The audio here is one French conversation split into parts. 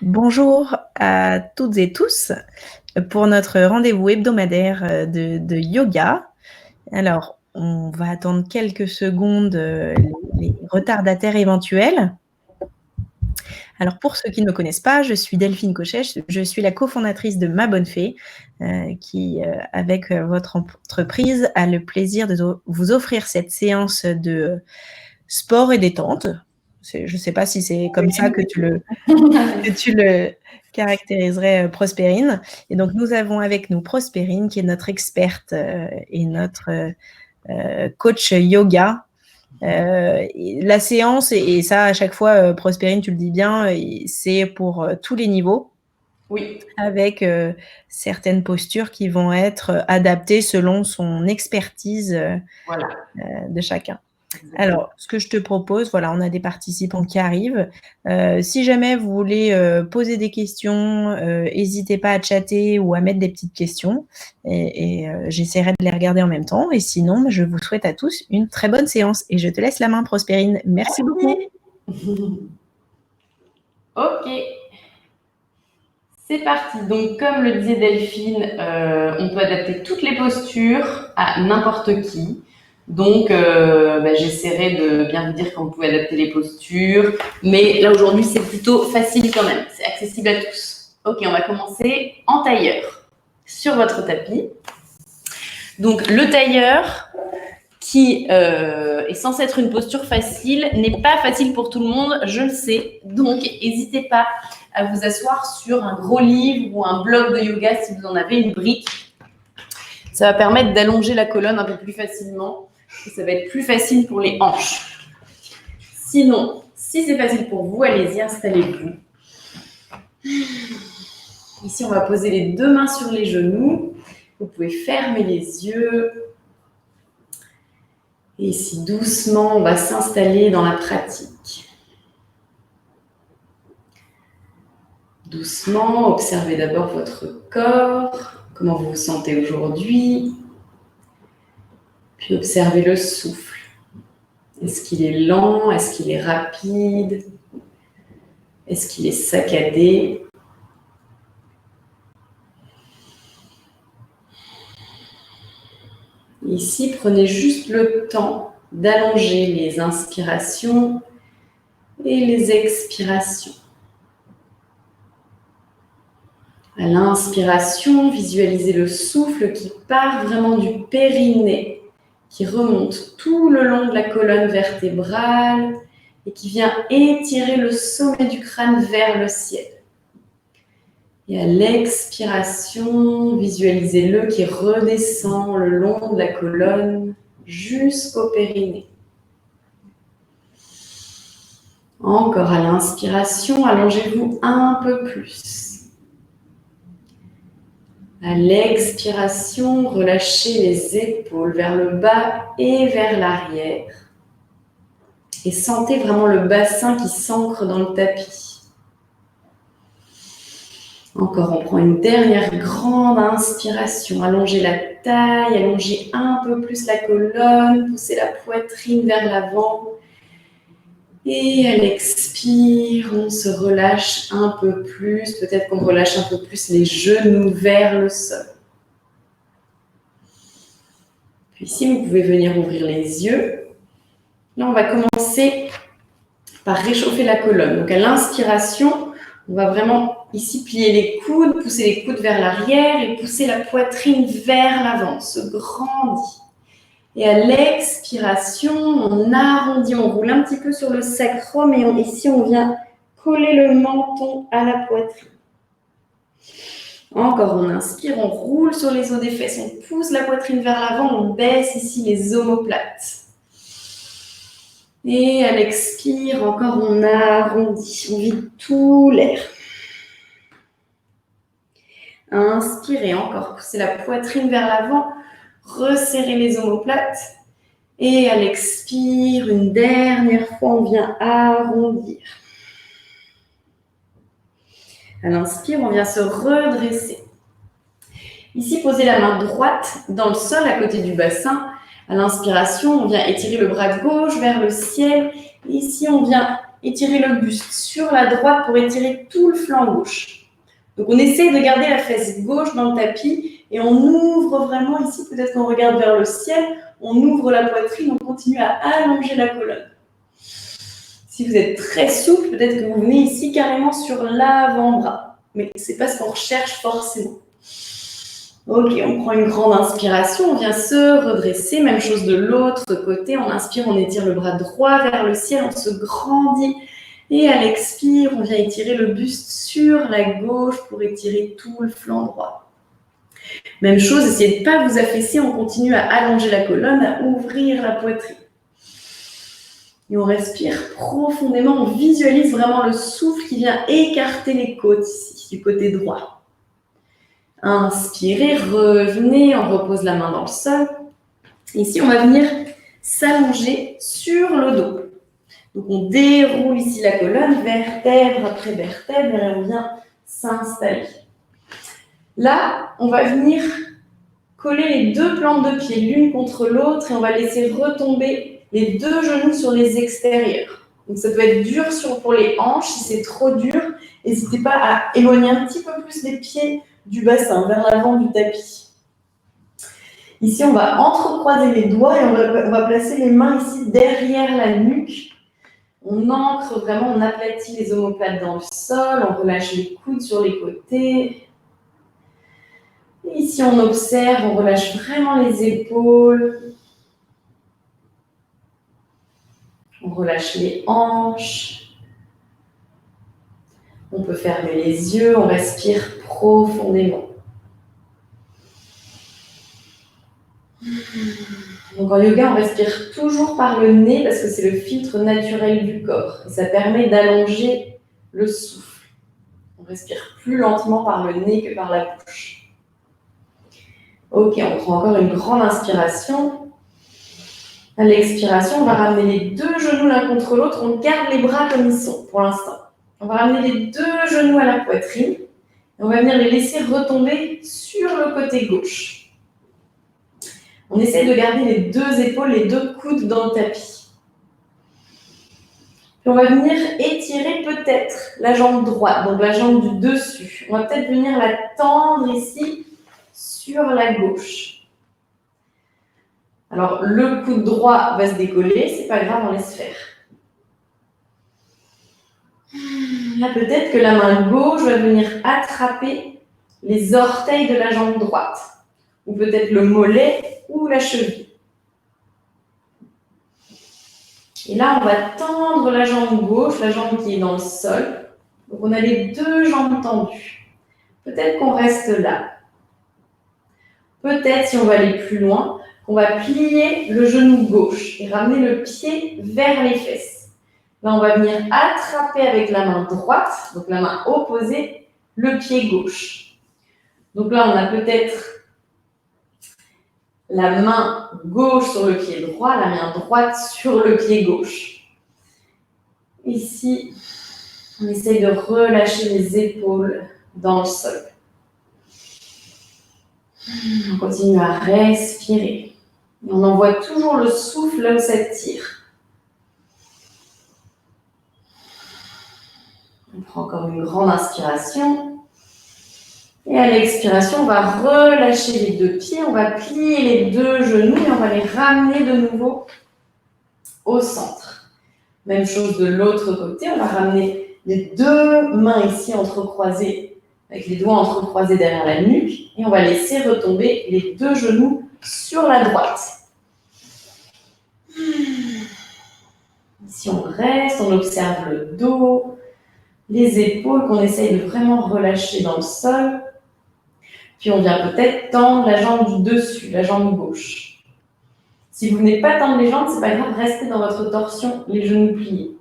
Bonjour à toutes et tous pour notre rendez-vous hebdomadaire de yoga. Alors, on va attendre quelques secondes les retardataires éventuels. Alors, pour ceux qui ne me connaissent pas, je suis Delphine Cochet, je suis la cofondatrice de Ma Bonne Fée, qui, avec votre entreprise, a le plaisir de vous offrir cette séance de sport et détente. Je ne sais pas si c'est comme ça que tu le caractériserais, Prospérine. Et donc, nous avons avec nous Prospérine, qui est notre experte et notre coach yoga. La séance, et ça, à chaque fois, Prospérine, tu le dis bien, c'est pour tous les niveaux. Oui. Avec certaines postures qui vont être adaptées selon son expertise Voilà. De chacun. Exactement. Alors, ce que je te propose, voilà, on a des participants qui arrivent. Si jamais vous voulez poser des questions, n'hésitez pas à chatter ou à mettre des petites questions et j'essaierai de les regarder en même temps. Et sinon, je vous souhaite à tous une très bonne séance et je te laisse la main, Prospérine. Merci beaucoup. Ok. C'est parti. Donc, comme le disait Delphine, on peut adapter toutes les postures à n'importe qui. Donc, j'essaierai de bien vous dire quand vous pouvez adapter les postures. Mais là, aujourd'hui, c'est plutôt facile quand même. C'est accessible à tous. Ok, on va commencer en tailleur sur votre tapis. Donc, le tailleur, qui est censé être une posture facile, n'est pas facile pour tout le monde, je le sais. Donc, n'hésitez pas à vous asseoir sur un gros livre ou un bloc de yoga si vous en avez une brique. Ça va permettre d'allonger la colonne un peu plus facilement et ça va être plus facile pour les hanches. Sinon, si c'est facile pour vous, allez-y, installez-vous. Ici, on va poser les deux mains sur les genoux. Vous pouvez fermer les yeux. Et ici, doucement, on va s'installer dans la pratique. Doucement, observez d'abord votre corps, comment vous vous sentez aujourd'hui. Puis observez le souffle. Est-ce qu'il est lent? Est-ce qu'il est rapide? Est-ce qu'il est saccadé? Ici, prenez juste le temps d'allonger les inspirations et les expirations. À l'inspiration, visualisez le souffle qui part vraiment du périnée, qui remonte tout le long de la colonne vertébrale et qui vient étirer le sommet du crâne vers le ciel. Et à l'expiration, visualisez-le qui redescend le long de la colonne jusqu'au périnée. Encore à l'inspiration, allongez-vous un peu plus. À l'expiration, relâchez les épaules vers le bas et vers l'arrière. Et sentez vraiment le bassin qui s'ancre dans le tapis. Encore, on prend une dernière grande inspiration. Allongez la taille, allongez un peu plus la colonne, poussez la poitrine vers l'avant. Et à l'expire, on se relâche un peu plus. Peut-être qu'on relâche un peu plus les genoux vers le sol. Puis ici, vous pouvez venir ouvrir les yeux. Là, on va commencer par réchauffer la colonne. Donc, à l'inspiration, on va vraiment ici plier les coudes, pousser les coudes vers l'arrière et pousser la poitrine vers l'avant. On se grandit. Et à l'expiration, on arrondit, on roule un petit peu sur le sacrum et ici, on vient coller le menton à la poitrine. Encore, on inspire, on roule sur les os des fesses, on pousse la poitrine vers l'avant, on baisse ici les omoplates. Et à l'expire, encore, on arrondit, on vide tout l'air. Inspirez, encore, poussez la poitrine vers l'avant, resserrez les omoplates. Et à l'expire, une dernière fois, on vient arrondir. À l'inspire, on vient se redresser. Ici, posez la main droite dans le sol à côté du bassin. À l'inspiration, on vient étirer le bras gauche vers le ciel. Ici, on vient étirer le buste sur la droite pour étirer tout le flanc gauche. Donc, on essaie de garder la fesse gauche dans le tapis et on ouvre vraiment ici, peut-être qu'on regarde vers le ciel, on ouvre la poitrine, on continue à allonger la colonne. Si vous êtes très souple, peut-être que vous venez ici carrément sur l'avant-bras. Mais ce n'est pas ce qu'on recherche forcément. Ok, on prend une grande inspiration, on vient se redresser. Même chose de l'autre côté. On inspire, on étire le bras droit vers le ciel, on se grandit. Et à l'expire, on vient étirer le buste sur la gauche pour étirer tout le flanc droit. Même chose, essayez de ne pas vous affaisser, on continue à allonger la colonne, à ouvrir la poitrine. Et on respire profondément, on visualise vraiment le souffle qui vient écarter les côtes ici, du côté droit. Inspirez, revenez, on repose la main dans le sol. Ici, on va venir s'allonger sur le dos. Donc, on déroule ici la colonne, vertèbre après vertèbre, et on vient s'installer. Là, on va venir coller les deux plantes de pied l'une contre l'autre et on va laisser retomber les deux genoux sur les extérieurs. Donc, ça peut être dur pour les hanches. Si c'est trop dur, n'hésitez pas à éloigner un petit peu plus les pieds du bassin, vers l'avant du tapis. Ici, on va entrecroiser les doigts et on va placer les mains ici derrière la nuque. On ancre vraiment, on aplatit les omoplates dans le sol, on relâche les coudes sur les côtés. Et ici, on observe, on relâche vraiment les épaules. On relâche les hanches. On peut fermer les yeux, on respire profondément. Donc en yoga, on respire toujours par le nez parce que c'est le filtre naturel du corps. Et ça permet d'allonger le souffle. On respire plus lentement par le nez que par la bouche. Ok, on prend encore une grande inspiration. À l'expiration, on va ramener les deux genoux l'un contre l'autre. On garde les bras comme ils sont pour l'instant. On va ramener les deux genoux à la poitrine. Et on va venir les laisser retomber sur le côté gauche. On essaie de garder les deux épaules, les deux coudes dans le tapis. Puis on va venir étirer peut-être la jambe droite, donc la jambe du dessus. On va peut-être venir la tendre ici sur la gauche. Alors, le coude droit va se décoller, c'est pas grave, on laisse faire. Là, peut-être que la main gauche va venir attraper les orteils de la jambe droite, ou peut-être le mollet ou la cheville. Et là, on va tendre la jambe gauche, la jambe qui est dans le sol. Donc, on a les deux jambes tendues. Peut-être qu'on reste là. Peut-être, si on va aller plus loin, on va plier le genou gauche et ramener le pied vers les fesses. Là, on va venir attraper avec la main droite, donc la main opposée, le pied gauche. Donc là, on a peut-être la main gauche sur le pied droit, la main droite sur le pied gauche. Ici, on essaye de relâcher les épaules dans le sol. On continue à respirer. Et on envoie toujours le souffle là où ça tire. On prend encore une grande inspiration. Et à l'expiration, on va relâcher les deux pieds, on va plier les deux genoux et on va les ramener de nouveau au centre. Même chose de l'autre côté, on va ramener les deux mains ici entrecroisées, avec les doigts entrecroisés derrière la nuque, et on va laisser retomber les deux genoux sur la droite. Ici, on reste, on observe le dos, les épaules qu'on essaye de vraiment relâcher dans le sol. Puis on vient peut-être tendre la jambe du dessus, la jambe gauche. Si vous venez pas tendre les jambes, c'est pas grave, restez dans votre torsion, les genoux pliés.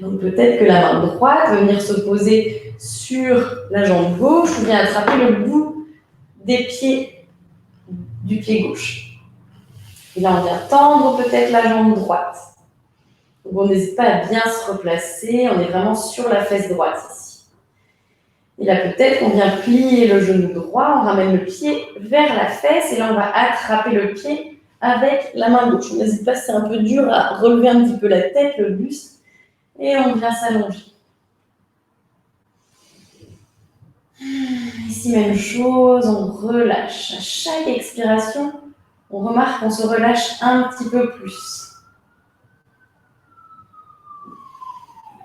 Donc peut-être que la main droite va venir se poser sur la jambe gauche ou bien attraper le bout des pieds du pied gauche. Et là, on vient tendre peut-être la jambe droite. Donc on n'hésite pas à bien se replacer, on est vraiment sur la fesse droite ici. Et là, peut-être qu'on vient plier le genou droit, on ramène le pied vers la fesse et là, on va attraper le pied avec la main gauche. N'hésite pas, c'est un peu dur à relever un petit peu la tête, le buste, et on vient s'allonger. Ici, même chose, on relâche. À chaque expiration, on remarque qu'on se relâche un petit peu plus.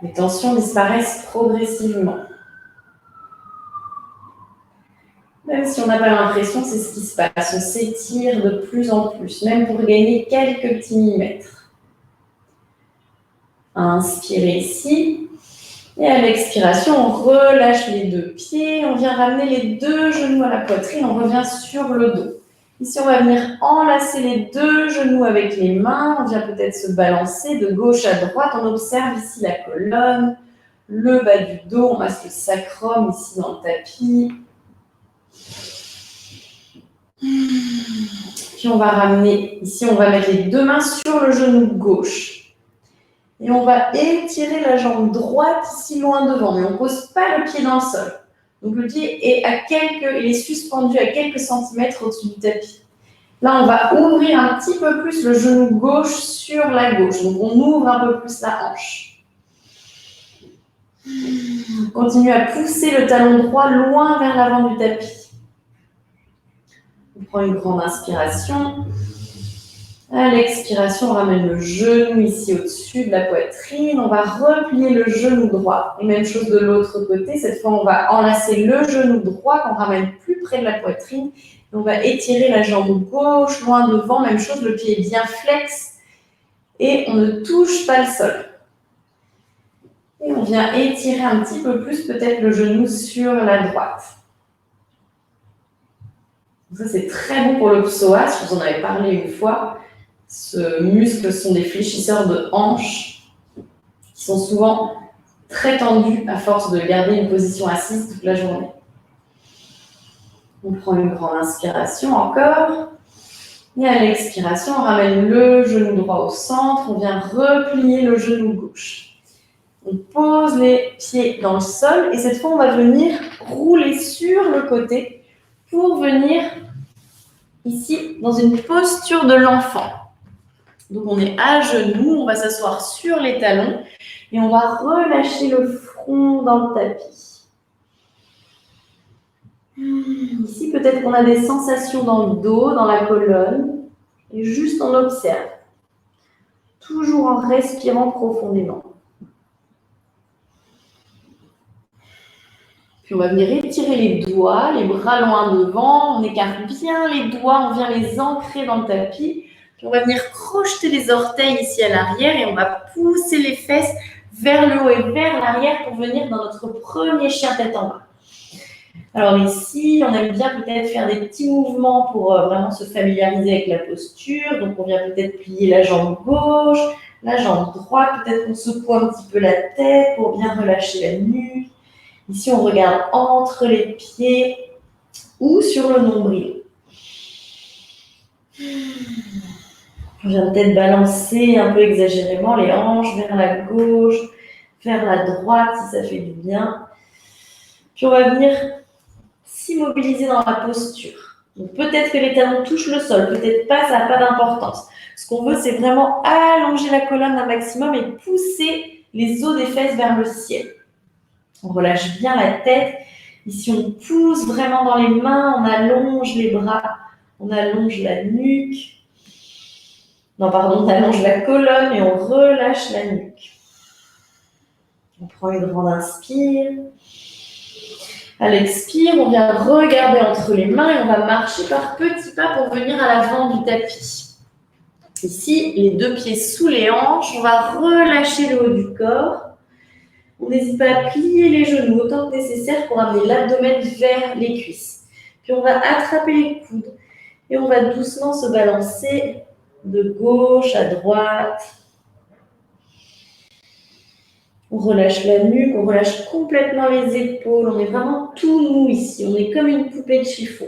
Les tensions disparaissent progressivement. Même si on n'a pas l'impression, c'est ce qui se passe. On s'étire de plus en plus, même pour gagner quelques petits millimètres. Inspirez ici. Et à l'expiration, on relâche les deux pieds. On vient ramener les deux genoux à la poitrine. On revient sur le dos. Ici, on va venir enlacer les deux genoux avec les mains. On vient peut-être se balancer de gauche à droite. On observe ici la colonne, le bas du dos. On masse le sacrum ici dans le tapis. Puis on va ramener, ici on va mettre les deux mains sur le genou gauche. Et on va étirer la jambe droite ici loin devant, mais on ne pose pas le pied dans le sol. Donc le pied il est suspendu à quelques centimètres au-dessus du tapis. Là on va ouvrir un petit peu plus le genou gauche sur la gauche. Donc on ouvre un peu plus la hanche. On continue à pousser le talon droit loin vers l'avant du tapis. On prend une grande inspiration. À l'expiration, on ramène le genou ici au-dessus de la poitrine. On va replier le genou droit. Et même chose de l'autre côté. Cette fois, on va enlacer le genou droit qu'on ramène plus près de la poitrine. Et on va étirer la jambe gauche loin devant. Même chose, le pied est bien flex. Et on ne touche pas le sol. Et on vient étirer un petit peu plus peut-être le genou sur la droite. Ça, c'est très bon pour le psoas. Je vous en avais parlé une fois. Ce muscle sont des fléchisseurs de hanches qui sont souvent très tendus à force de garder une position assise toute la journée. On prend une grande inspiration encore. Et à l'expiration, on ramène le genou droit au centre. On vient replier le genou gauche. On pose les pieds dans le sol et cette fois, on va venir rouler sur le côté pour venir ici dans une posture de l'enfant. Donc, on est à genoux, on va s'asseoir sur les talons et on va relâcher le front dans le tapis. Ici, peut-être qu'on a des sensations dans le dos, dans la colonne et juste on observe. Toujours en respirant profondément. Puis on va venir étirer les doigts, les bras loin devant, on écarte bien les doigts, on vient les ancrer dans le tapis. Puis on va venir crocheter les orteils ici à l'arrière et on va pousser les fesses vers le haut et vers l'arrière pour venir dans notre premier chien tête en bas. Alors ici, on aime bien peut-être faire des petits mouvements pour vraiment se familiariser avec la posture. Donc on vient peut-être plier la jambe gauche, la jambe droite, peut-être qu'on secoue un petit peu la tête pour bien relâcher la nuque. Ici, on regarde entre les pieds ou sur le nombril. On vient peut-être balancer un peu exagérément les hanches vers la gauche, vers la droite si ça fait du bien. Puis on va venir s'immobiliser dans la posture. Donc peut-être que les talons touchent le sol, peut-être pas, ça n'a pas d'importance. Ce qu'on veut, c'est vraiment allonger la colonne un maximum et pousser les os des fesses vers le ciel. On relâche bien la tête. Ici, on pousse vraiment dans les mains, on allonge les bras, on allonge la nuque. Non, pardon, on allonge la colonne et on relâche la nuque. On prend une grande inspire. À l'expire, on vient regarder entre les mains et on va marcher par petits pas pour venir à l'avant du tapis. Ici, les deux pieds sous les hanches, on va relâcher le haut du corps. On n'hésite pas à plier les genoux autant que nécessaire pour amener l'abdomen vers les cuisses. Puis on va attraper les coudes et on va doucement se balancer de gauche à droite. On relâche la nuque, on relâche complètement les épaules. On est vraiment tout mou ici. On est comme une poupée de chiffon.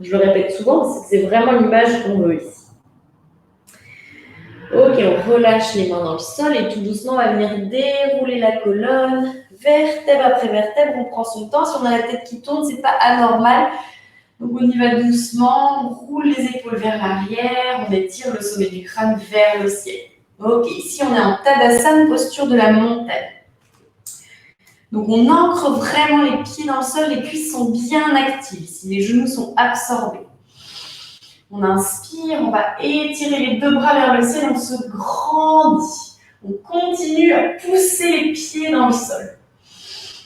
Je le répète souvent, c'est vraiment l'image qu'on veut ici. Ok, on relâche les mains dans le sol et tout doucement, on va venir dérouler la colonne, vertèbre après vertèbre. On prend son temps. Si on a la tête qui tourne, c'est pas anormal. Donc, on y va doucement, on roule les épaules vers l'arrière, on étire le sommet du crâne vers le ciel. Ok, ici, on est en Tadasana, posture de la montagne. Donc, on ancre vraiment les pieds dans le sol, les cuisses sont bien actives, ici, les genoux sont absorbés. On inspire, on va étirer les deux bras vers le ciel, on se grandit. On continue à pousser les pieds dans le sol.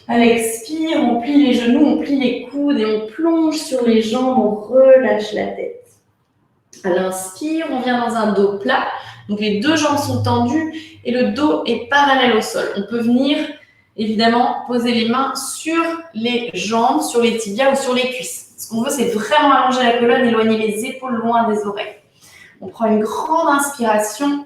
À l'expire, on plie les genoux, on plie les coudes et on plonge sur les jambes, on relâche la tête. À l'inspire, on vient dans un dos plat. Donc les deux jambes sont tendues et le dos est parallèle au sol. On peut venir évidemment poser les mains sur les jambes, sur les tibias ou sur les cuisses. Ce qu'on veut, c'est vraiment allonger la colonne, éloigner les épaules loin des oreilles. On prend une grande inspiration.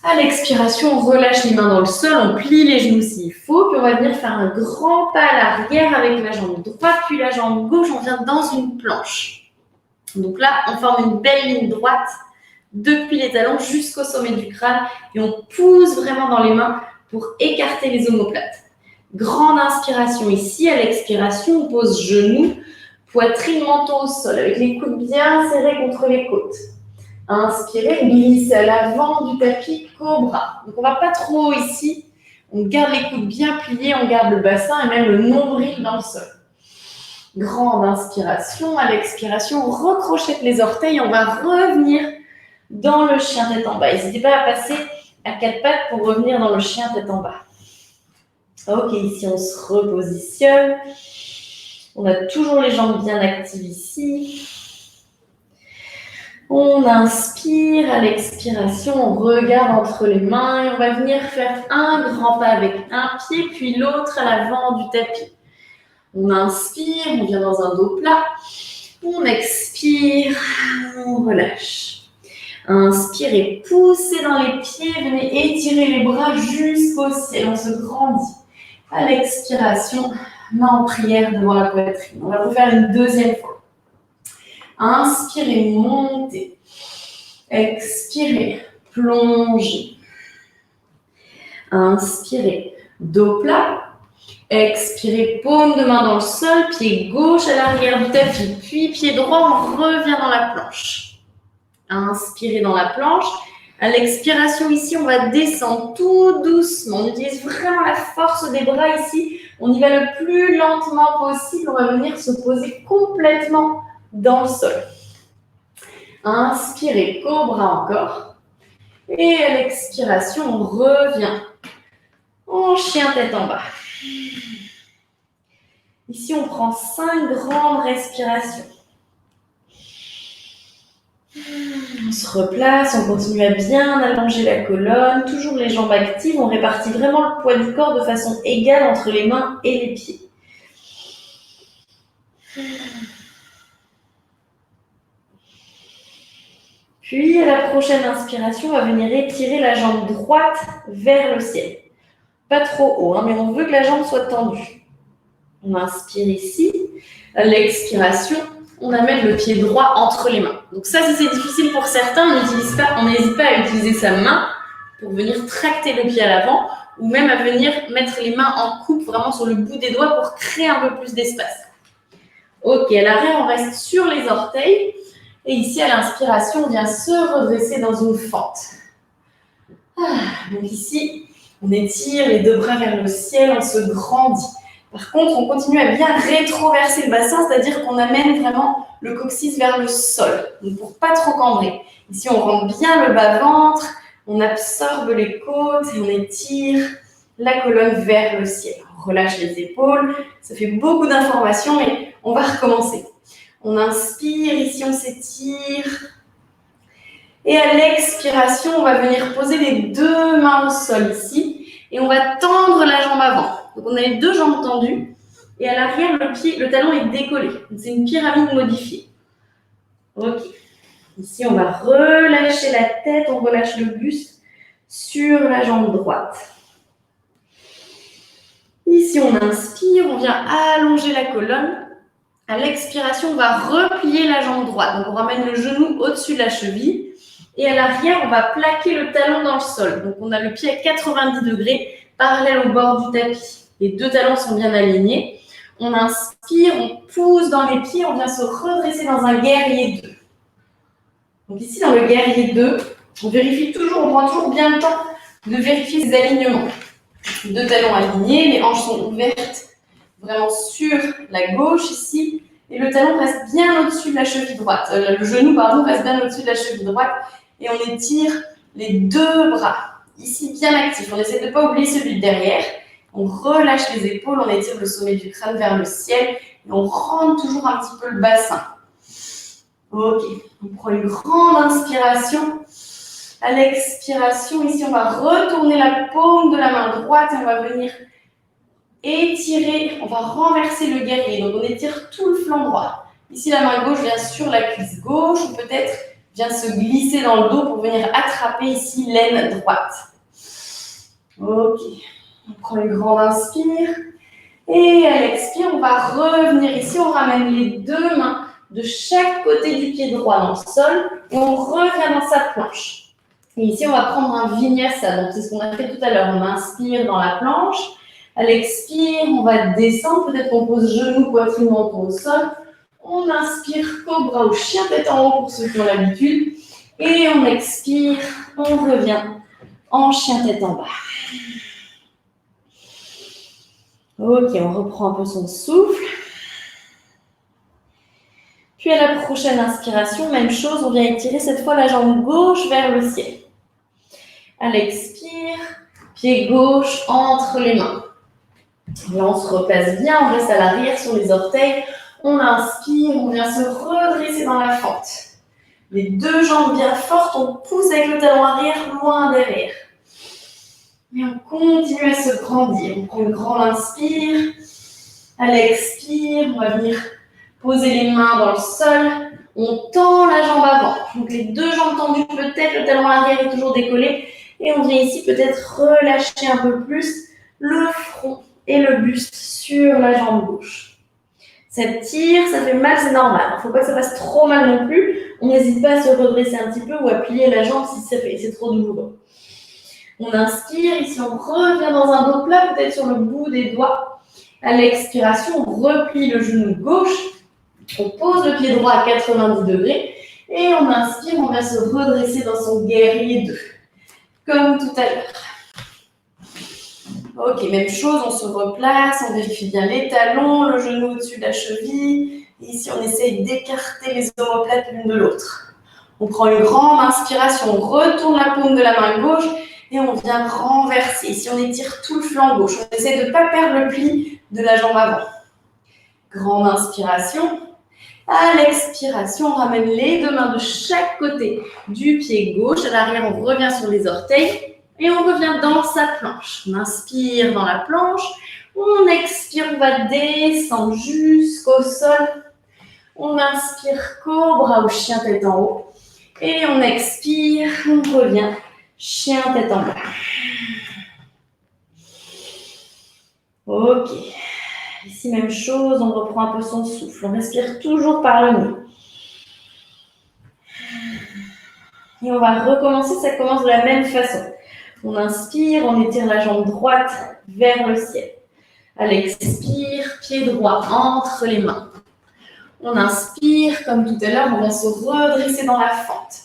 À l'expiration, on relâche les mains dans le sol, on plie les genoux s'il faut, puis on va venir faire un grand pas à l'arrière avec la jambe droite, puis la jambe gauche, on vient dans une planche. Donc là, on forme une belle ligne droite depuis les talons jusqu'au sommet du crâne et on pousse vraiment dans les mains pour écarter les omoplates. Grande inspiration ici, à l'expiration, on pose genoux, poitrine, menton au sol avec les coudes bien serrés contre les côtes. Inspirez, glissez à l'avant du tapis, cobra. Donc on ne va pas trop haut ici. On garde les coudes bien pliés, on garde le bassin et même le nombril dans le sol. Grande inspiration. À l'expiration, on recrochette les orteils. On va revenir dans le chien tête en bas. N'hésitez pas à passer à quatre pattes pour revenir dans le chien tête en bas. Ok, ici on se repositionne. On a toujours les jambes bien actives ici. On inspire, à l'expiration, on regarde entre les mains et on va venir faire un grand pas avec un pied puis l'autre à l'avant du tapis. On inspire, on vient dans un dos plat. On expire, on relâche. Inspirez, poussez dans les pieds, venez étirer les bras jusqu'au ciel, on se grandit. À l'expiration, main en prière devant la poitrine. On va refaire une deuxième fois. Inspirez, montez. Expirez, plongez. Inspirez, dos plat. Expirez, paume de main dans le sol, pied gauche à l'arrière du tapis, puis pied droit, on revient dans la planche. Inspirez dans la planche. À l'expiration ici, on va descendre tout doucement. On utilise vraiment la force des bras ici. On y va le plus lentement possible. On va venir se poser complètement dans le sol. Inspirez, cobra encore. Et à l'expiration, on revient en chien tête en bas. Ici, on prend 5 grandes respirations. On se replace, on continue à bien allonger la colonne, toujours les jambes actives. On répartit vraiment le poids du corps de façon égale entre les mains et les pieds. Puis, à la prochaine inspiration, on va venir étirer la jambe droite vers le ciel. Pas trop haut, mais on veut que la jambe soit tendue. On inspire ici. À l'expiration, on amène le pied droit entre les mains. Donc ça, si c'est difficile pour certains, on n'hésite pas à utiliser sa main pour venir tracter le pied à l'avant ou même à venir mettre les mains en coupe vraiment sur le bout des doigts pour créer un peu plus d'espace. Ok, à l'arrêt, on reste sur les orteils. Et ici, à l'inspiration, on vient se redresser dans une fente. Donc ici, on étire les deux bras vers le ciel, on se grandit. Par contre, on continue à bien rétroverser le bassin, c'est-à-dire qu'on amène vraiment le coccyx vers le sol, donc pour pas trop cambrer. Ici, on rentre bien le bas-ventre, on absorbe les côtes et on étire la colonne vers le ciel. On relâche les épaules, ça fait beaucoup d'informations, mais on va recommencer. On inspire, ici on s'étire. Et à l'expiration, on va venir poser les deux mains au sol ici et on va tendre la jambe avant. Donc, on a les deux jambes tendues et à l'arrière, le talon est décollé. C'est une pyramide modifiée. Ok. Ici, on va relâcher la tête, on relâche le buste sur la jambe droite. Ici, on inspire, on vient allonger la colonne. À l'expiration, on va replier la jambe droite. Donc, on ramène le genou au-dessus de la cheville. Et à l'arrière, on va plaquer le talon dans le sol. Donc, on a le pied à 90 degrés, parallèle au bord du tapis. Les deux talons sont bien alignés. On inspire, on pousse dans les pieds, on vient se redresser dans un guerrier 2. Donc ici, dans le guerrier 2, on vérifie toujours, on prend toujours bien le temps de vérifier les alignements. Deux talons alignés, les hanches sont ouvertes vraiment sur la gauche ici, et le talon reste bien au-dessus de la cheville droite. Le genou, pardon, reste bien au-dessus de la cheville droite, et on étire les deux bras. Ici, bien actifs. On essaie de ne pas oublier celui de derrière. On relâche les épaules, on étire le sommet du crâne vers le ciel, et on rentre toujours un petit peu le bassin. Ok, on prend une grande inspiration. À l'expiration, ici, on va retourner la paume de la main droite et on va venir étirer, on va renverser le guerrier. Donc, on étire tout le flanc droit. Ici, la main gauche vient sur la cuisse gauche ou peut-être vient se glisser dans le dos pour venir attraper ici l'aine droite. Ok, on prend une grande inspire. Et à l'expire, on va revenir ici, on ramène les deux mains de chaque côté du pied droit dans le sol et on revient dans sa planche. Et ici, on va prendre un vinyasa. Donc, c'est ce qu'on a fait tout à l'heure. On inspire dans la planche. À l'expire, on va descendre. Peut-être qu'on pose genou, poitrine, menton au sol. On inspire, cobra ou chien tête en haut pour ceux qui ont l'habitude. Et on expire, on revient en chien tête en bas. Ok, on reprend un peu son souffle. Puis à la prochaine inspiration, même chose, on vient étirer cette fois la jambe gauche vers le ciel. À l'expire, pied gauche entre les mains. Là, on se replace bien, on reste à l'arrière sur les orteils. On inspire, on vient se redresser dans la fente. Les deux jambes bien fortes, on pousse avec le talon arrière loin derrière. Et on continue à se grandir. On prend une grande inspire. À l'expire, on va venir poser les mains dans le sol. On tend la jambe avant. Donc les deux jambes tendues, peut-être le talon arrière est toujours décollé. Et on vient ici peut-être relâcher un peu plus le front et le buste sur la jambe gauche. Ça tire, ça fait mal, c'est normal. Il ne faut pas que ça fasse trop mal non plus. On n'hésite pas à se redresser un petit peu ou à plier la jambe si c'est trop douloureux. On inspire, ici on revient dans un dos plat, peut-être sur le bout des doigts. À l'expiration, on replie le genou gauche. On pose le pied droit à 90 degrés. Et on inspire, on va se redresser dans son guerrier 2. Comme tout à l'heure. Ok, même chose, on se replace, on vérifie bien les talons, le genou au-dessus de la cheville. Et ici, on essaye d'écarter les omoplates l'une de l'autre. On prend une grande inspiration, on retourne la paume de la main gauche et on vient renverser. Ici, on étire tout le flanc gauche. On essaie de ne pas perdre le pli de la jambe avant. Grande inspiration. À l'expiration, on ramène les deux mains de chaque côté du pied gauche. À l'arrière, on revient sur les orteils et on revient dans sa planche. On inspire dans la planche. On expire, on va descendre jusqu'au sol. On inspire, cobra ou chien tête en haut. Et on expire, on revient, chien tête en bas. Ok. Ici, même chose, on reprend un peu son souffle. On respire toujours par le nez. Et on va recommencer, ça commence de la même façon. On inspire, on étire la jambe droite vers le ciel. À l'expire, pied droit entre les mains. On inspire, comme tout à l'heure, on vient se redresser dans la fente.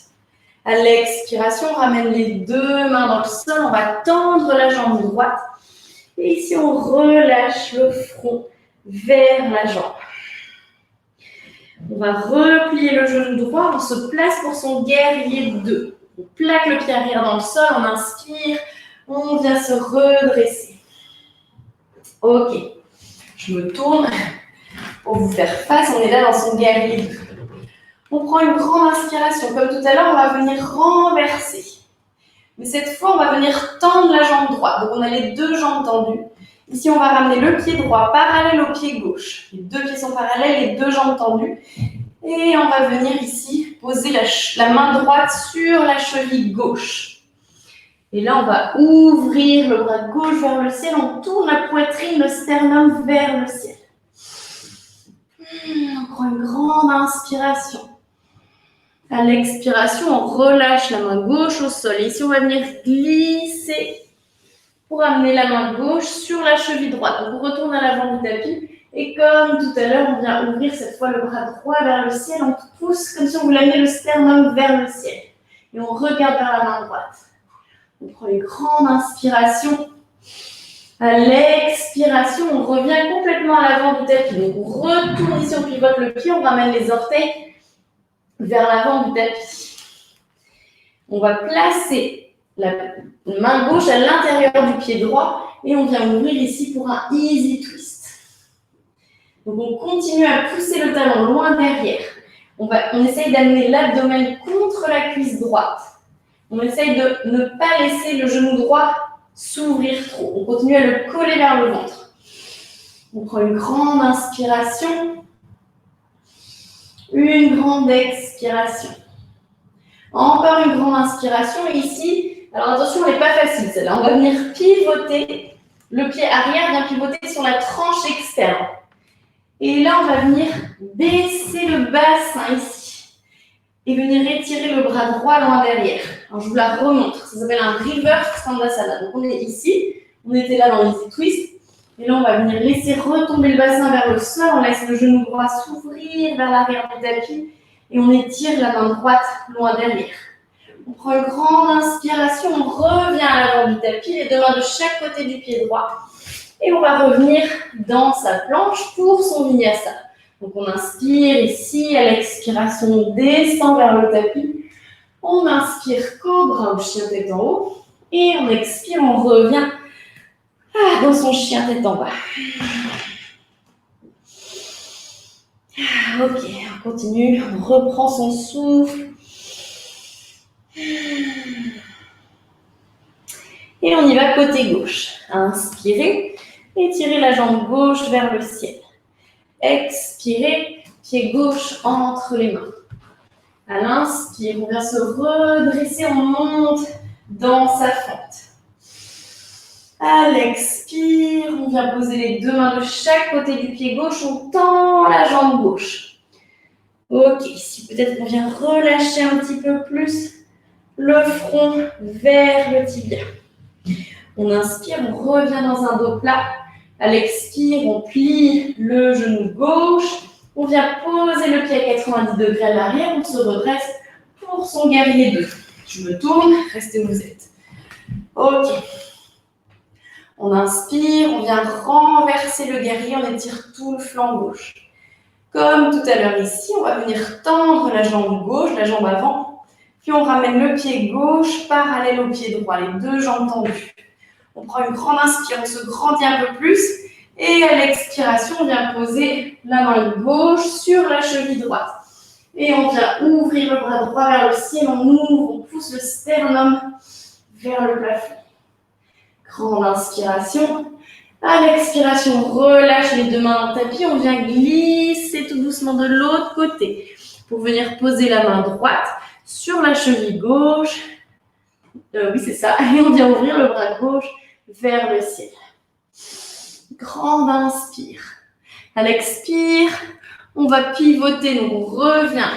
À l'expiration, on ramène les deux mains dans le sol, on va tendre la jambe droite. Et ici, on relâche le front vers la jambe. On va replier le genou droit, on se place pour son guerrier 2. On plaque le pied arrière dans le sol, on inspire, on vient se redresser. Ok, je me tourne pour vous faire face, on est là dans son guerrier 2. On prend une grande inspiration, comme tout à l'heure, on va venir renverser. Mais cette fois, on va venir tendre la jambe droite. Donc, on a les deux jambes tendues. Ici, on va ramener le pied droit parallèle au pied gauche. Les deux pieds sont parallèles, les deux jambes tendues. Et on va venir ici poser la main droite sur la cheville gauche. Et là, on va ouvrir le bras gauche vers le ciel. On tourne la poitrine, le sternum vers le ciel. On prend une grande inspiration. À l'expiration, on relâche la main gauche au sol. Ici, on va venir glisser pour amener la main gauche sur la cheville droite. Donc, on retourne à l'avant du tapis Et comme tout à l'heure, on vient ouvrir cette fois le bras droit vers le ciel. On pousse comme si on voulait amener le sternum vers le ciel. Et on regarde vers la main droite. On prend une grande inspiration. À l'expiration, on revient complètement à l'avant du tapis. Donc, on retourne ici, on pivote le pied, on ramène les orteils vers l'avant du tapis. On va placer la main gauche à l'intérieur du pied droit et on vient ouvrir ici pour un easy twist. Donc, on continue à pousser le talon loin derrière. On essaye d'amener l'abdomen contre la cuisse droite. On essaye de ne pas laisser le genou droit s'ouvrir trop. On continue à le coller vers le ventre. On prend une grande inspiration. Une grande expiration. Encore une grande inspiration. Et ici, alors attention, elle n'est pas facile celle-là. On va venir pivoter. Le pied arrière vient pivoter sur la tranche externe. Et là, on va venir baisser le bassin ici. Et venir étirer le bras droit loin derrière. Alors, je vous la remontre. Ça s'appelle un reverse skandasana. Donc, on est ici. On était là dans l'easy twist. Et là, on va venir laisser retomber le bassin vers le sol. On laisse le genou droit s'ouvrir vers l'arrière du tapis. Et on étire la main droite loin derrière. On prend une grande inspiration. On revient à l'avant du tapis. Les deux mains de chaque côté du pied droit. Et on va revenir dans sa planche pour son vinyasa. Donc, on inspire ici. À l'expiration, on descend vers le tapis. On inspire cobra ou chien tête en haut. Et on expire, on revient dans son chien tête en bas. Ok, on continue. On reprend son souffle. Et on y va côté gauche. Inspirez. Étirez la jambe gauche vers le ciel. Expirez. Pied gauche entre les mains. À l'inspire, on vient se redresser, on monte dans sa fente. À l'expire, on vient poser les deux mains de chaque côté du pied gauche, on tend la jambe gauche. Ok, ici peut-être on vient relâcher un petit peu plus le front vers le tibia. On inspire, on revient dans un dos plat. À l'expire, on plie le genou gauche. On vient poser le pied à 90 degrés à l'arrière, on se redresse pour son guerrier 2. Je me tourne, restez où vous êtes. Ok. On inspire, on vient renverser le guerrier, on étire tout le flanc gauche. Comme tout à l'heure ici, on va venir tendre la jambe gauche, la jambe avant, puis on ramène le pied gauche parallèle au pied droit, les deux jambes tendues. On prend une grande inspire, on se grandit un peu plus, et à l'expiration, on vient poser la main gauche sur la cheville droite. Et on vient ouvrir le bras droit vers le ciel, on ouvre, on pousse le sternum vers le plafond. Grande inspiration. À l'expiration, on relâche les deux mains dans le tapis. On vient glisser tout doucement de l'autre côté pour venir poser la main droite sur la cheville gauche. Oui, c'est ça. Et on vient ouvrir le bras gauche vers le ciel. Grande inspire. À l'expire, on va pivoter. Donc, on revient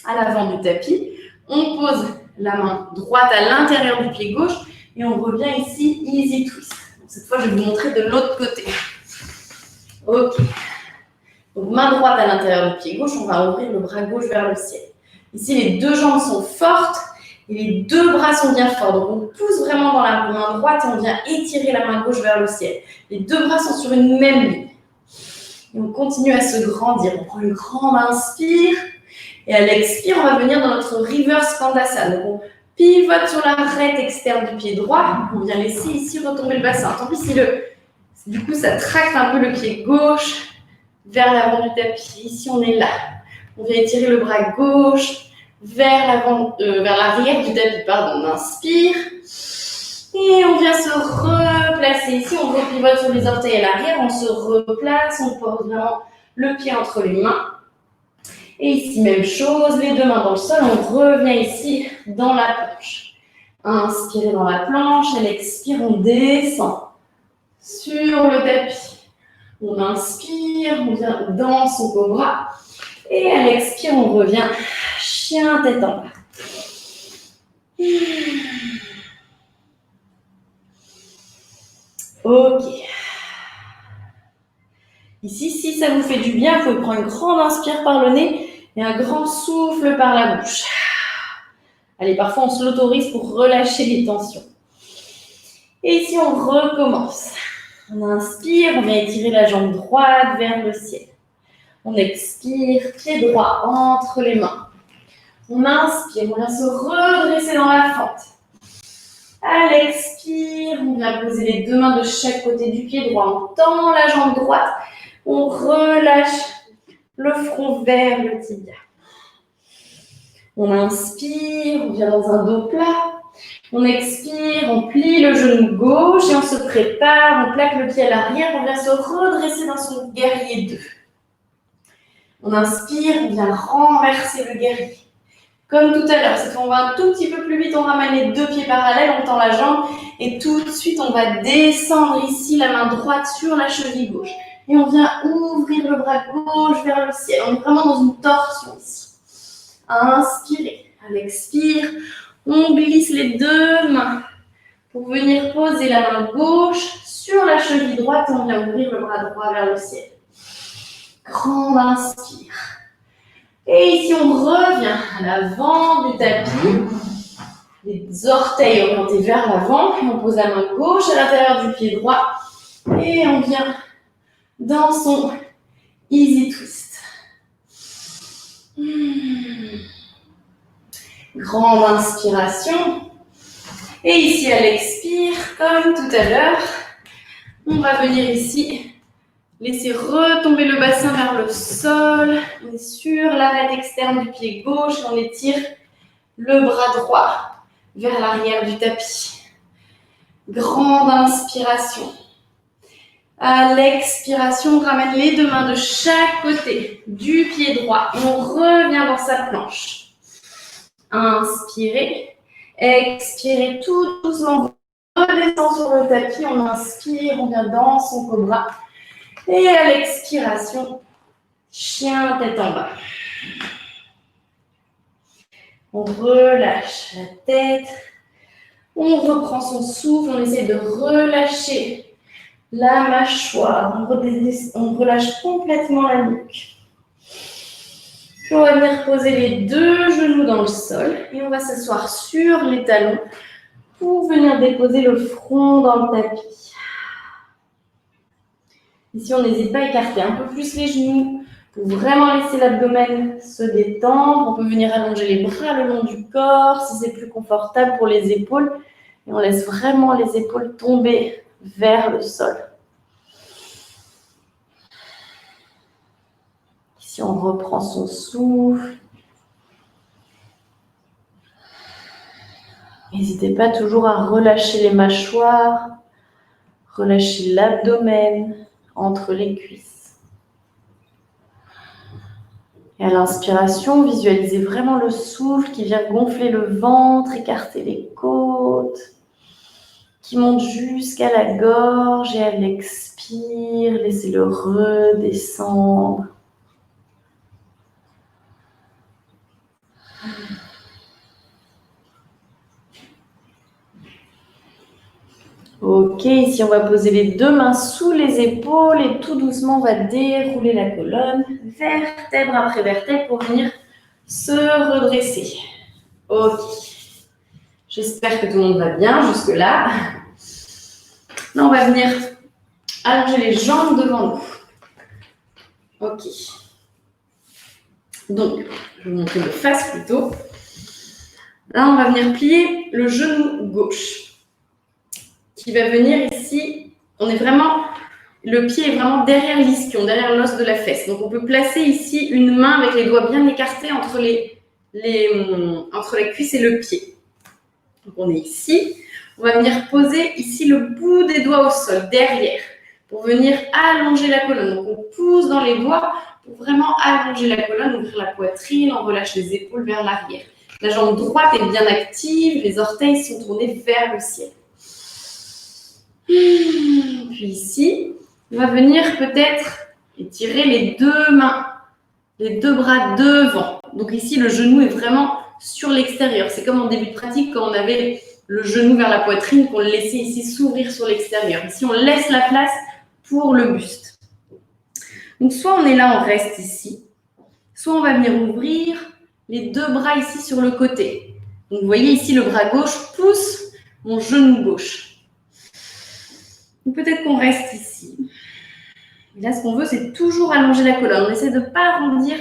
à l'avant du tapis. On pose la main droite à l'intérieur du pied gauche. Et on revient ici, easy twist. Donc, cette fois, je vais vous montrer de l'autre côté. Ok. Donc, main droite à l'intérieur du pied gauche, on va ouvrir le bras gauche vers le ciel. Ici, les deux jambes sont fortes et les deux bras sont bien forts. Donc, on pousse vraiment dans la main droite et on vient étirer la main gauche vers le ciel. Les deux bras sont sur une même ligne. Et on continue à se grandir. On prend une grande inspire. Et à l'expire, on va venir dans notre reverse skandasana. Donc, on pivote sur l'arête externe du pied droit. On vient laisser ici retomber le bassin. Tant pis si du coup, ça tracte un peu le pied gauche vers l'avant du tapis. Ici, on est là. On vient étirer le bras gauche vers l'arrière du tapis. Pardon, on inspire. Et on vient se replacer ici. On repivote sur les orteils à l'arrière. On se replace. On pose vraiment le pied entre les mains. Et ici, même chose. Les deux mains dans le sol. On revient ici dans la planche. Inspirez dans la planche. À l'expire, on descend sur le tapis. On inspire, on vient dans son cobra. Et à l'expire, on revient chien tête en bas. Ok. Ici, si ça vous fait du bien, vous pouvez prendre une grande inspire par le nez et un grand souffle par la bouche. Allez, parfois on se l'autorise pour relâcher les tensions. Et ici, on recommence. On inspire, on vient étirer la jambe droite vers le ciel. On expire, pied droit entre les mains. On inspire, on vient se redresser dans la fente. À l'expire, on vient poser les deux mains de chaque côté du pied droit. On tend la jambe droite. On relâche le front vers le tibia. On inspire, on vient dans un dos plat. On expire, on plie le genou gauche et on se prépare. On plaque le pied à l'arrière. On vient se redresser dans son guerrier 2. On inspire, on vient renverser le guerrier. Comme tout à l'heure, cette fois on va un tout petit peu plus vite, on ramène les deux pieds parallèles, on tend la jambe et tout de suite on va descendre ici la main droite sur la cheville gauche. Et on vient ouvrir le bras gauche vers le ciel. On est vraiment dans une torsion ici. Inspirez. À l'expire, on glisse les deux mains pour venir poser la main gauche sur la cheville droite et on vient ouvrir le bras droit vers le ciel. Grande inspire. Et ici, on revient à l'avant du tapis. Les orteils orientés vers l'avant. Puis on pose la main gauche à l'intérieur du pied droit. Et on vient dans son easy twist. Grande inspiration. Et ici, à l'expire, comme tout à l'heure, on va venir ici. Laissez retomber le bassin vers le sol. On est sur l'arête externe du pied gauche. On étire le bras droit vers l'arrière du tapis. Grande inspiration. À l'expiration, on ramène les deux mains de chaque côté du pied droit. On revient dans sa planche. Inspirez. Expirez tout doucement. On redescend sur le tapis. On inspire. On vient dans son cobra. Et à l'expiration, chien tête en bas. On relâche la tête. On reprend son souffle. On essaie de relâcher la mâchoire. On relâche complètement la nuque. Puis on va venir poser les deux genoux dans le sol. Et on va s'asseoir sur les talons pour venir déposer le front dans le tapis. Ici, on n'hésite pas à écarter un peu plus les genoux pour vraiment laisser l'abdomen se détendre. On peut venir allonger les bras le long du corps si c'est plus confortable pour les épaules. Et on laisse vraiment les épaules tomber vers le sol. Ici, on reprend son souffle. N'hésitez pas toujours à relâcher les mâchoires, relâcher l'abdomen entre les cuisses. Et à l'inspiration, visualisez vraiment le souffle qui vient gonfler le ventre, écarter les côtes, qui monte jusqu'à la gorge et à l'expire, laissez-le redescendre. Ok, ici on va poser les deux mains sous les épaules et tout doucement on va dérouler la colonne, vertèbre après vertèbre pour venir se redresser. Ok, j'espère que tout le monde va bien jusque-là. Là on va venir allonger les jambes devant nous. Ok, donc je vais vous montrer de face plutôt. Là on va venir plier le genou gauche. Qui va venir ici, le pied est vraiment derrière l'ischion, derrière l'os de la fesse. Donc on peut placer ici une main avec les doigts bien écartés entre la cuisse et le pied. Donc on est ici, on va venir poser ici le bout des doigts au sol, derrière, pour venir allonger la colonne. Donc on pousse dans les doigts pour vraiment allonger la colonne, ouvrir la poitrine, on relâche les épaules vers l'arrière. La jambe droite est bien active, les orteils sont tournés vers le ciel. Puis ici, on va venir peut-être étirer les deux mains, les deux bras devant. Donc ici, le genou est vraiment sur l'extérieur. C'est comme en début de pratique quand on avait le genou vers la poitrine, qu'on le laissait ici s'ouvrir sur l'extérieur. Ici, on laisse la place pour le buste. Donc, soit on est là, on reste ici, soit on va venir ouvrir les deux bras ici sur le côté. Donc, vous voyez ici, le bras gauche pousse mon genou gauche. Ou peut-être qu'on reste ici. Et là, ce qu'on veut, c'est toujours allonger la colonne. On essaie de ne pas arrondir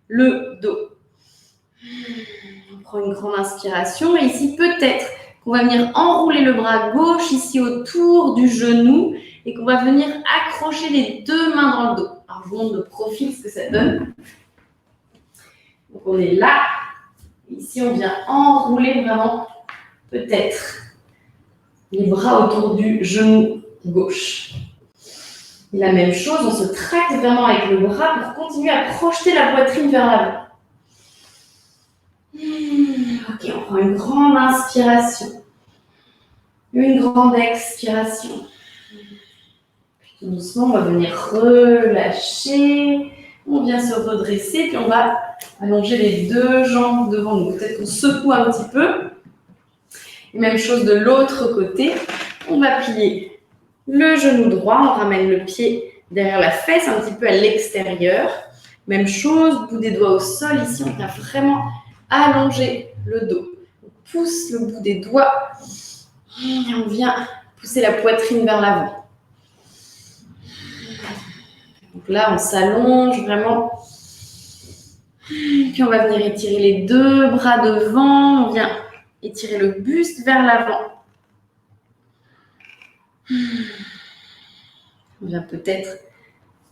le dos. On prend une grande inspiration. Et ici, peut-être qu'on va venir enrouler le bras gauche ici autour du genou et qu'on va venir accrocher les deux mains dans le dos. Alors, je vous montre de profil ce que ça donne. Donc, on est là. Ici, on vient enrouler vraiment, peut-être, les bras autour du genou gauche. Et la même chose, on se tracte vraiment avec le bras pour continuer à projeter la poitrine vers l'avant. Ok, on prend une grande inspiration. Une grande expiration. Puis tout doucement, on va venir relâcher. On vient se redresser, puis on va allonger les deux jambes devant nous. Peut-être qu'on secoue un petit peu. Et même chose de l'autre côté. On va plier le genou droit. On ramène le pied derrière la fesse, un petit peu à l'extérieur. Même chose, bout des doigts au sol. Ici, on vient vraiment allonger le dos. On pousse le bout des doigts. Et on vient pousser la poitrine vers l'avant. Donc là, on s'allonge vraiment. Puis on va venir étirer les deux bras devant. On vient étirer le buste vers l'avant. On vient peut-être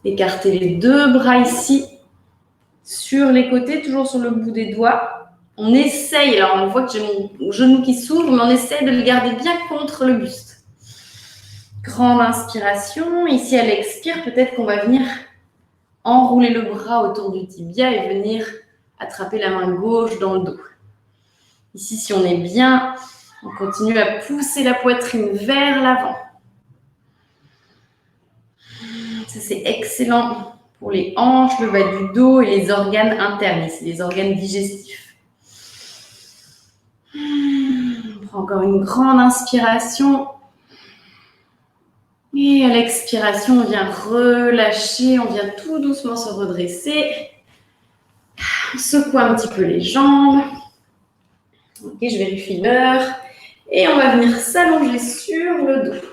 écarter les deux bras ici sur les côtés, toujours sur le bout des doigts. On essaye, alors on voit que j'ai mon genou qui s'ouvre, mais on essaye de le garder bien contre le buste. Grande inspiration. Ici, à l'expire, peut-être qu'on va venir enrouler le bras autour du tibia et venir attraper la main gauche dans le dos. Ici, si on est bien, on continue à pousser la poitrine vers l'avant. Ça, c'est excellent pour les hanches, le bas du dos et les organes internes, ici, les organes digestifs. On prend encore une grande inspiration. Et à l'expiration, on vient relâcher, on vient tout doucement se redresser. On secoue un petit peu les jambes. Ok, je vérifie l'heure. Et on va venir s'allonger sur le dos.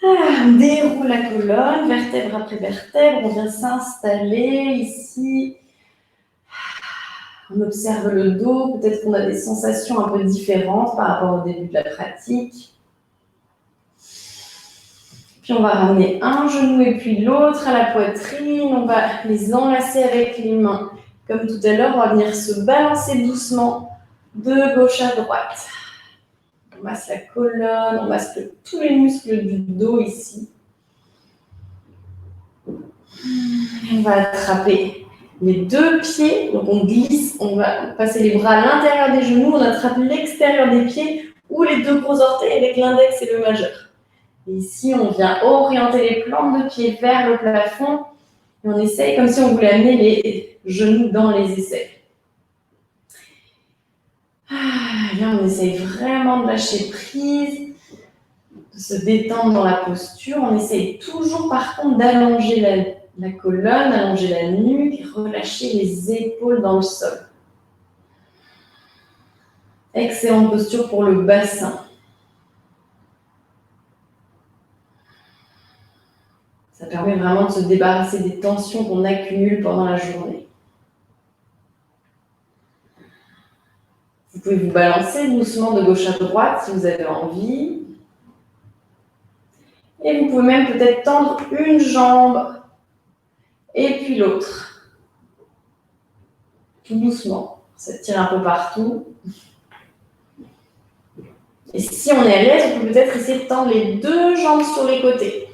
On déroule la colonne, vertèbre après vertèbre. On vient s'installer ici. On observe le dos. Peut-être qu'on a des sensations un peu différentes par rapport au début de la pratique. Puis on va ramener un genou et puis l'autre à la poitrine. On va les enlacer avec les mains. Comme tout à l'heure, on va venir se balancer doucement de gauche à droite. On masse la colonne, on masse tous les muscles du dos ici. On va attraper les deux pieds. Donc on glisse, on va passer les bras à l'intérieur des genoux. On attrape l'extérieur des pieds ou les deux gros orteils avec l'index et le majeur. Et ici, on vient orienter les plantes de pied vers le plafond. Et on essaye comme si on voulait amener les genoux dans les aisselles. Là, on essaye vraiment de lâcher prise, de se détendre dans la posture. On essaye toujours, par contre, d'allonger la colonne, allonger la nuque et relâcher les épaules dans le sol. Excellente posture pour le bassin. Ça permet vraiment de se débarrasser des tensions qu'on accumule pendant la journée. Vous pouvez vous balancer doucement de gauche à droite si vous avez envie. Et vous pouvez même peut-être tendre une jambe et puis l'autre. Tout doucement. Ça tire un peu partout. Et si on est à l'aise, on peut peut-être essayer de tendre les deux jambes sur les côtés.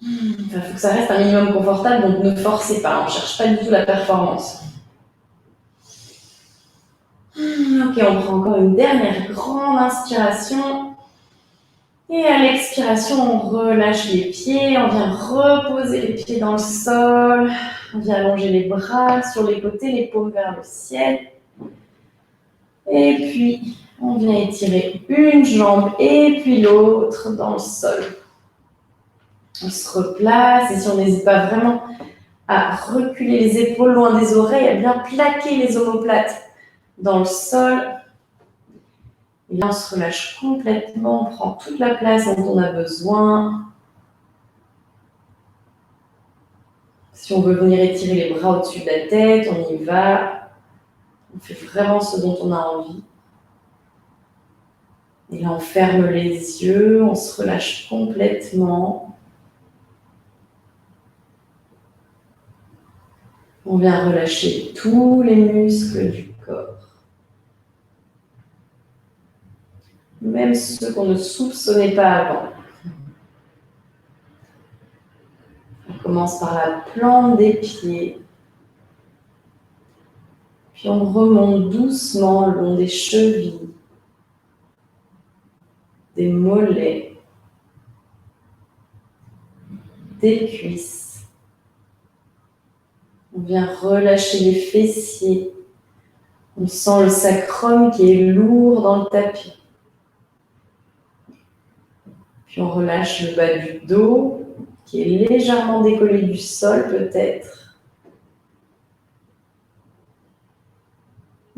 Il faut que ça reste un minimum confortable, donc ne forcez pas. On ne cherche pas du tout la performance. Ok, on prend encore une dernière grande inspiration. Et à l'expiration, on relâche les pieds. On vient reposer les pieds dans le sol. On vient allonger les bras sur les côtés, les paumes vers le ciel. Et puis, on vient étirer une jambe et puis l'autre dans le sol. On se replace et si on n'hésite pas vraiment à reculer les épaules loin des oreilles, à bien plaquer les omoplates dans le sol. Et là, on se relâche complètement, on prend toute la place dont on a besoin. Si on veut venir étirer les bras au-dessus de la tête, on y va. On fait vraiment ce dont on a envie. Et là, on ferme les yeux, on se relâche complètement. On vient relâcher tous les muscles du corps. Même ceux qu'on ne soupçonnait pas avant. On commence par la plante des pieds. Puis on remonte doucement le long des chevilles, des mollets, des cuisses. On vient relâcher les fessiers. On sent le sacrum qui est lourd dans le tapis. Puis on relâche le bas du dos, qui est légèrement décollé du sol peut-être.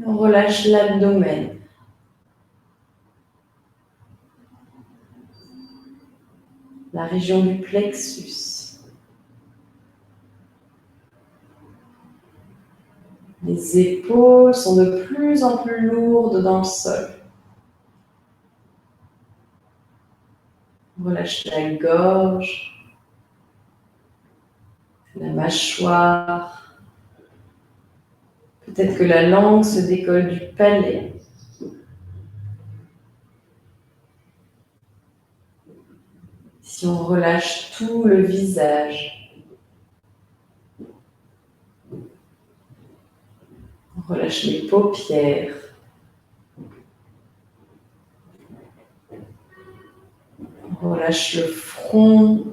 On relâche l'abdomen. La région du plexus. Les épaules sont de plus en plus lourdes dans le sol. On relâche la gorge, la mâchoire. Peut-être que la langue se décolle du palais. Si on relâche tout le visage, on relâche les paupières. On relâche le front,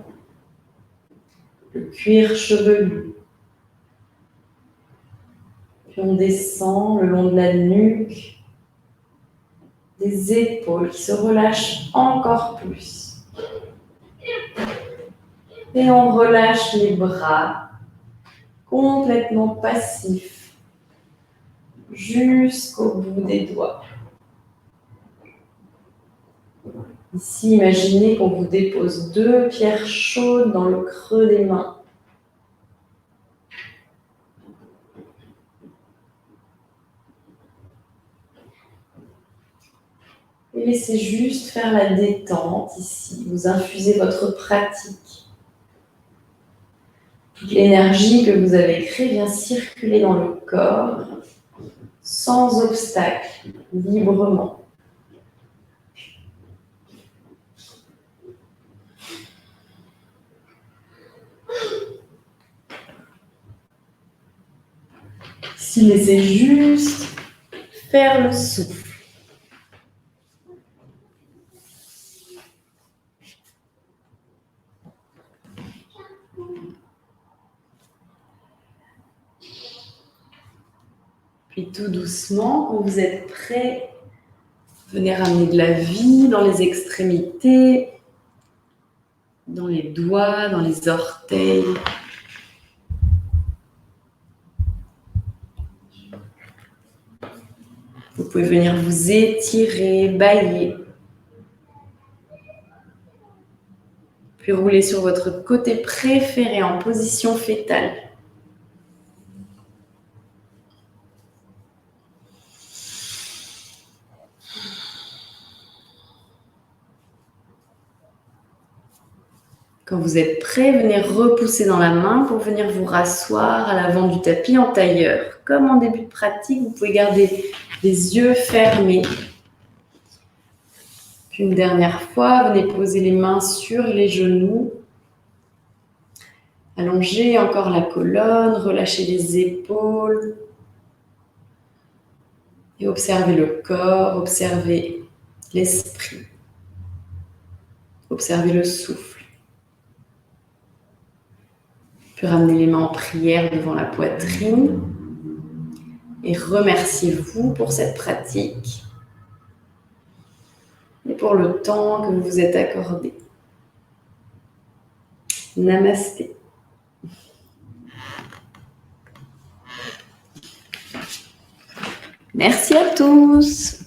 le cuir chevelu. Puis on descend le long de la nuque, des épaules qui se relâchent encore plus. Et on relâche les bras, complètement passifs, jusqu'au bout des doigts. Ici, imaginez qu'on vous dépose 2 pierres chaudes dans le creux des mains. Et laissez juste faire la détente ici. Vous infusez votre pratique. Toute l'énergie que vous avez créée vient circuler dans le corps, sans obstacle, librement. Ici, laissez juste faire le souffle. Puis tout doucement, quand vous êtes prêt, venez ramener de la vie dans les extrémités, dans les doigts, dans les orteils. Vous pouvez venir vous étirer, bâiller. Puis rouler sur votre côté préféré en position fétale. Quand vous êtes prêt, venez repousser dans la main pour venir vous rasseoir à l'avant du tapis en tailleur. Comme en début de pratique, vous pouvez garder les yeux fermés. Puis une dernière fois, venez poser les mains sur les genoux. Allongez encore la colonne, relâchez les épaules. Et observez le corps, observez l'esprit. Observez le souffle. Puis ramenez les mains en prière devant la poitrine et remerciez-vous pour cette pratique et pour le temps que vous vous êtes accordé. Namasté. Merci à tous.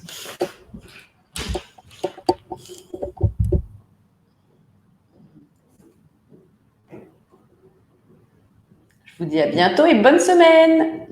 Je vous dis à bientôt et bonne semaine.